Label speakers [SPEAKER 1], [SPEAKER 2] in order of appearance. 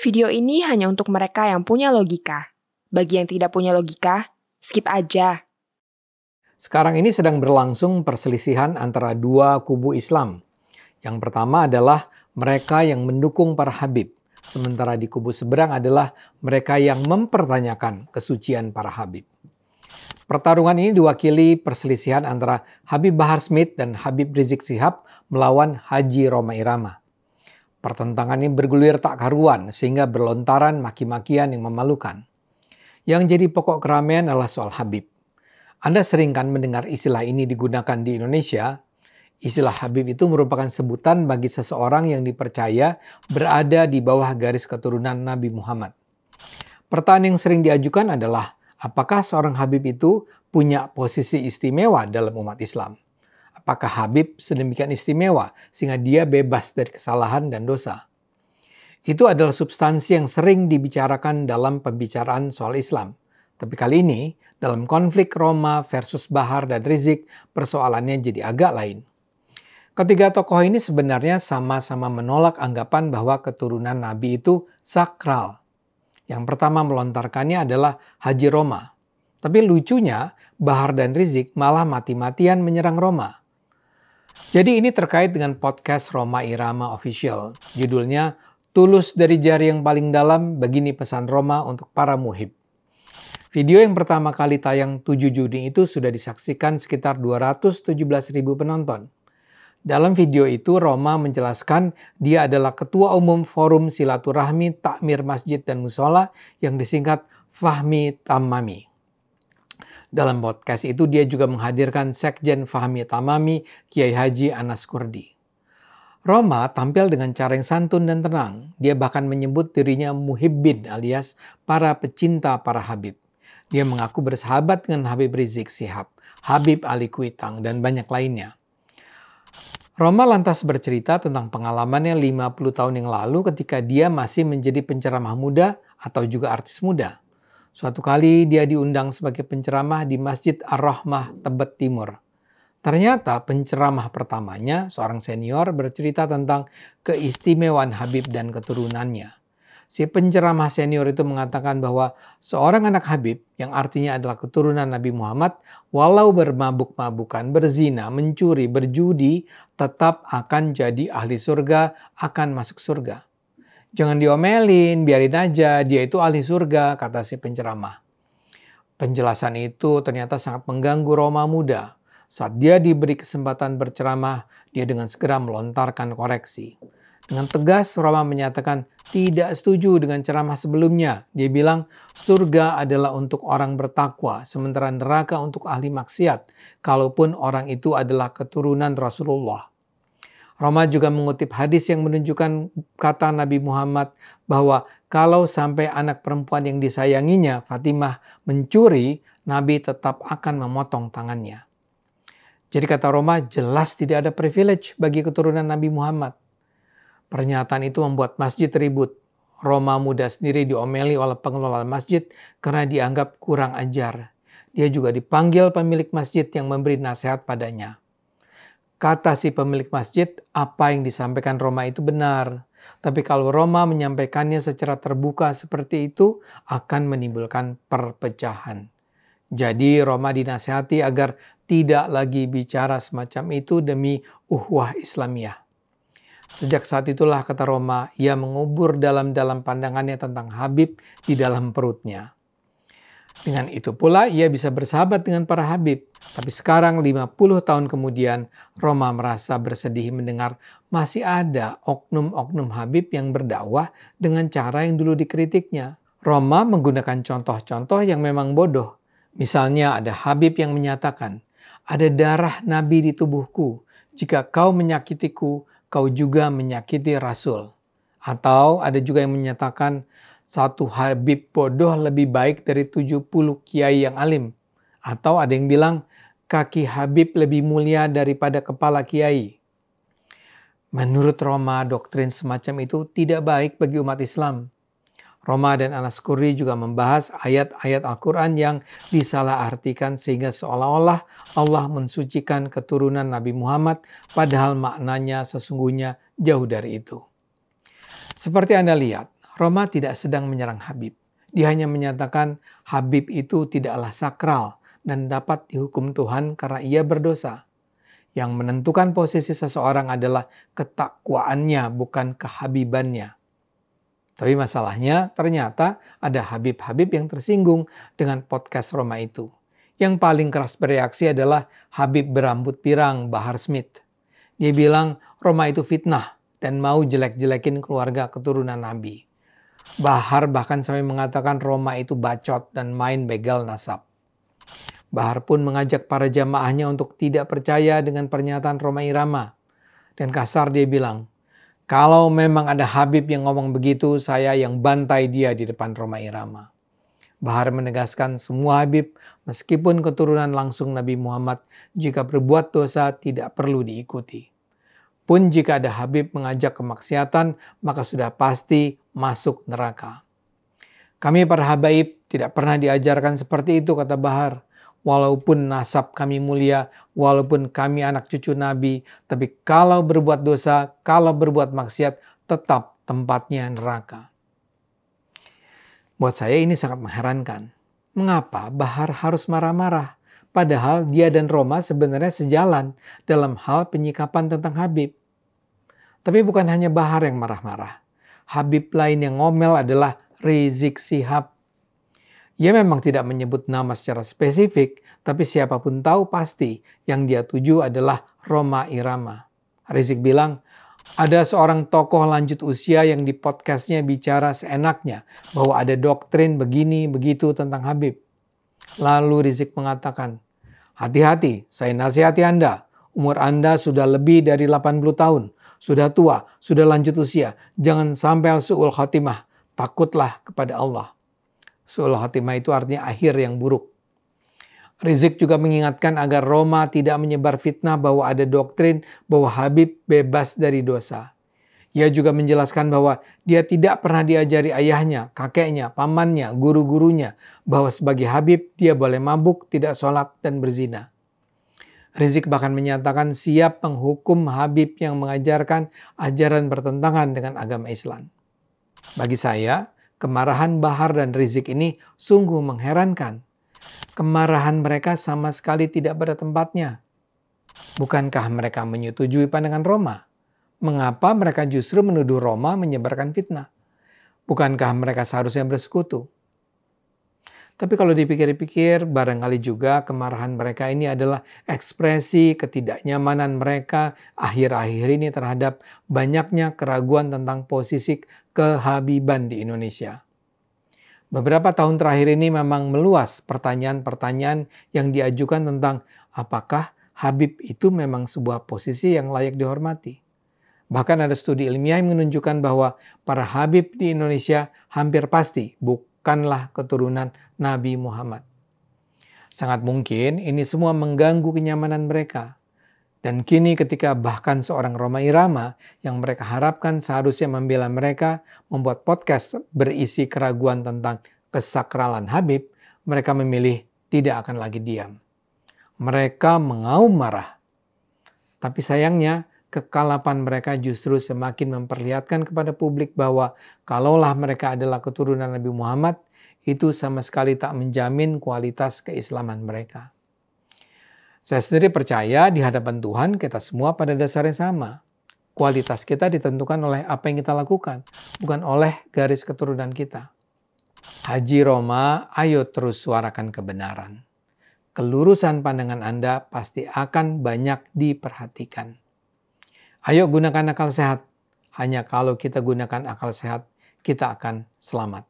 [SPEAKER 1] Video ini hanya untuk mereka yang punya logika. Bagi yang tidak punya logika, skip aja.
[SPEAKER 2] Sekarang ini sedang berlangsung perselisihan antara dua kubu Islam. Yang pertama adalah mereka yang mendukung para habib. Sementara di kubu seberang adalah mereka yang mempertanyakan kesucian para habib. Pertarungan ini diwakili perselisihan antara Habib Bahar Smith dan Habib Rizik Syihab melawan Haji Rhoma Irama. Pertentangan ini bergulir tak karuan sehingga berlontaran maki-makian yang memalukan. Yang jadi pokok keramaian adalah soal Habib. Anda sering kan mendengar istilah ini digunakan di Indonesia? Istilah Habib itu merupakan sebutan bagi seseorang yang dipercaya berada di bawah garis keturunan Nabi Muhammad. Pertanyaan yang sering diajukan adalah, apakah seorang Habib itu punya posisi istimewa dalam umat Islam? Apakah Habib sedemikian istimewa sehingga dia bebas dari kesalahan dan dosa? Itu adalah substansi yang sering dibicarakan dalam pembicaraan soal Islam. Tapi kali ini, dalam konflik Rhoma versus Bahar dan Rizik, persoalannya jadi agak lain. Ketiga tokoh ini sebenarnya sama-sama menolak anggapan bahwa keturunan Nabi itu sakral. Yang pertama melontarkannya adalah Haji Rhoma. Tapi lucunya, Bahar dan Rizik malah mati-matian menyerang Rhoma. Jadi ini terkait dengan podcast Rhoma Irama Official. Judulnya, Tulus dari Jari yang Paling Dalam, Begini Pesan Rhoma untuk Para Muhib. Video yang pertama kali tayang 7 Juni itu sudah disaksikan sekitar 217.000 penonton. Dalam video itu, Rhoma menjelaskan dia adalah Ketua Umum Forum Silaturahmi Takmir Masjid dan Musola yang disingkat Fahmi Tamami. Dalam podcast itu dia juga menghadirkan Sekjen Fahmi Tamami, Kiai Haji Anas Kurdi. Rhoma tampil dengan cara yang santun dan tenang. Dia bahkan menyebut dirinya muhibbin alias para pecinta para Habib. Dia mengaku bersahabat dengan Habib Rizik Syihab, Habib Ali Kuitang, dan banyak lainnya. Rhoma lantas bercerita tentang pengalamannya 50 tahun yang lalu ketika dia masih menjadi penceramah muda atau juga artis muda. Suatu kali dia diundang sebagai penceramah di Masjid Ar-Rahmah, Tebet Timur. Ternyata penceramah pertamanya, seorang senior, bercerita tentang keistimewaan Habib dan keturunannya. Si penceramah senior itu mengatakan bahwa seorang anak Habib, yang artinya adalah keturunan Nabi Muhammad, walau bermabuk-mabukan, berzina, mencuri, berjudi, tetap akan jadi ahli surga, akan masuk surga. Jangan diomelin, biarin aja, dia itu ahli surga, kata si penceramah. Penjelasan itu ternyata sangat mengganggu Rhoma muda. Saat dia diberi kesempatan berceramah, dia dengan segera melontarkan koreksi. Dengan tegas, Rhoma menyatakan tidak setuju dengan ceramah sebelumnya. Dia bilang surga adalah untuk orang bertakwa, sementara neraka untuk ahli maksiat, kalaupun orang itu adalah keturunan Rasulullah. Rhoma juga mengutip hadis yang menunjukkan kata Nabi Muhammad bahwa kalau sampai anak perempuan yang disayanginya, Fatimah, mencuri, Nabi tetap akan memotong tangannya. Jadi kata Rhoma, jelas tidak ada privilege bagi keturunan Nabi Muhammad. Pernyataan itu membuat masjid ribut. Rhoma muda sendiri diomeli oleh pengelola masjid karena dianggap kurang ajar. Dia juga dipanggil pemilik masjid yang memberi nasihat padanya. Kata si pemilik masjid, apa yang disampaikan Rhoma itu benar. Tapi kalau Rhoma menyampaikannya secara terbuka seperti itu, akan menimbulkan perpecahan. Jadi Rhoma dinasihati agar tidak lagi bicara semacam itu demi uhwah Islamiyah. Sejak saat itulah, kata Rhoma, ia mengubur dalam-dalam pandangannya tentang Habib di dalam perutnya. Dengan itu pula ia bisa bersahabat dengan para Habib. Tapi sekarang 50 tahun kemudian, Rhoma merasa bersedih mendengar masih ada oknum-oknum Habib yang berdakwah dengan cara yang dulu dikritiknya. Rhoma menggunakan contoh-contoh yang memang bodoh. Misalnya ada Habib yang menyatakan, ada darah Nabi di tubuhku. Jika kau menyakitiku, kau juga menyakiti Rasul. Atau ada juga yang menyatakan satu Habib bodoh lebih baik dari 70 kiai yang alim. Atau ada yang bilang kaki Habib lebih mulia daripada kepala kiai. Menurut Rhoma, doktrin semacam itu tidak baik bagi umat Islam. Rhoma dan Anas Kurdi juga membahas ayat-ayat Al-Quran yang disalahartikan sehingga seolah-olah Allah mensucikan keturunan Nabi Muhammad, padahal maknanya sesungguhnya jauh dari itu. Seperti Anda lihat, Roma tidak sedang menyerang Habib. Dia hanya menyatakan Habib itu tidaklah sakral dan dapat dihukum Tuhan karena ia berdosa. Yang menentukan posisi seseorang adalah ketakwaannya, bukan kehabibannya. Tapi masalahnya ternyata ada Habib-Habib yang tersinggung dengan podcast Roma itu. Yang paling keras bereaksi adalah Habib berambut pirang, Bahar Smith. Dia bilang Roma itu fitnah dan mau jelek-jelekin keluarga keturunan Nabi. Bahar bahkan sampai mengatakan Roma itu bacot dan main begal nasab. Bahar pun mengajak para jamaahnya untuk tidak percaya dengan pernyataan Roma Irama. Dan kasar dia bilang, kalau memang ada Habib yang ngomong begitu, saya yang bantai dia di depan Roma Irama. Bahar menegaskan semua Habib, meskipun keturunan langsung Nabi Muhammad, jika berbuat dosa tidak perlu diikuti. Pun jika ada Habib mengajak kemaksiatan, maka sudah pasti masuk neraka. Kami para habaib tidak pernah diajarkan seperti itu, kata Bahar. Walaupun nasab kami mulia, walaupun kami anak cucu Nabi, tapi kalau berbuat dosa, kalau berbuat maksiat, tetap tempatnya neraka. Buat saya ini sangat mengherankan. Mengapa Bahar harus marah-marah? Padahal dia dan Roma sebenarnya sejalan dalam hal penyikapan tentang Habib. Tapi bukan hanya Bahar yang marah-marah. Habib lain yang ngomel adalah Rizik Syihab. Ia memang tidak menyebut nama secara spesifik, tapi siapapun tahu pasti yang dia tuju adalah Roma Irama. Rizik bilang, ada seorang tokoh lanjut usia yang di podcastnya bicara seenaknya bahwa ada doktrin begini begitu tentang Habib. Lalu Rizik mengatakan, hati-hati, saya nasihati Anda. Umur Anda sudah lebih dari 80 tahun. Sudah tua, sudah lanjut usia. Jangan sampai su'ul khotimah. Takutlah kepada Allah. Su'ul khotimah itu artinya akhir yang buruk. Rizik juga mengingatkan agar Roma tidak menyebar fitnah bahwa ada doktrin bahwa Habib bebas dari dosa. Ia juga menjelaskan bahwa dia tidak pernah diajari ayahnya, kakeknya, pamannya, guru-gurunya bahwa sebagai Habib dia boleh mabuk, tidak sholat, dan berzina. Rizik bahkan menyatakan siap menghukum Habib yang mengajarkan ajaran bertentangan dengan agama Islam. Bagi saya, kemarahan Bahar dan Rizik ini sungguh mengherankan. Kemarahan mereka sama sekali tidak pada tempatnya. Bukankah mereka menyetujui pandangan Roma? Mengapa mereka justru menuduh Roma menyebarkan fitnah? Bukankah mereka seharusnya bersekutu? Tapi kalau dipikir-pikir, barangkali juga kemarahan mereka ini adalah ekspresi ketidaknyamanan mereka akhir-akhir ini terhadap banyaknya keraguan tentang posisi kehabiban di Indonesia. Beberapa tahun terakhir ini memang meluas pertanyaan-pertanyaan yang diajukan tentang apakah Habib itu memang sebuah posisi yang layak dihormati. Bahkan ada studi ilmiah yang menunjukkan bahwa para Habib di Indonesia hampir pasti bukanlah keturunan Nabi Muhammad. Sangat mungkin ini semua mengganggu kenyamanan mereka. Dan kini ketika bahkan seorang Roma Irama yang mereka harapkan seharusnya membela mereka membuat podcast berisi keraguan tentang kesakralan Habib, mereka memilih tidak akan lagi diam. Mereka mengaum marah. Tapi sayangnya kekalapan mereka justru semakin memperlihatkan kepada publik bahwa kalaulah mereka adalah keturunan Nabi Muhammad, itu sama sekali tak menjamin kualitas keislaman mereka. Saya sendiri percaya di hadapan Tuhan kita semua pada dasarnya sama. Kualitas kita ditentukan oleh apa yang kita lakukan, bukan oleh garis keturunan kita. Haji Roma, ayo terus suarakan kebenaran. Kelurusan pandangan Anda pasti akan banyak diperhatikan. Ayo gunakan akal sehat. Hanya kalau kita gunakan akal sehat, kita akan selamat.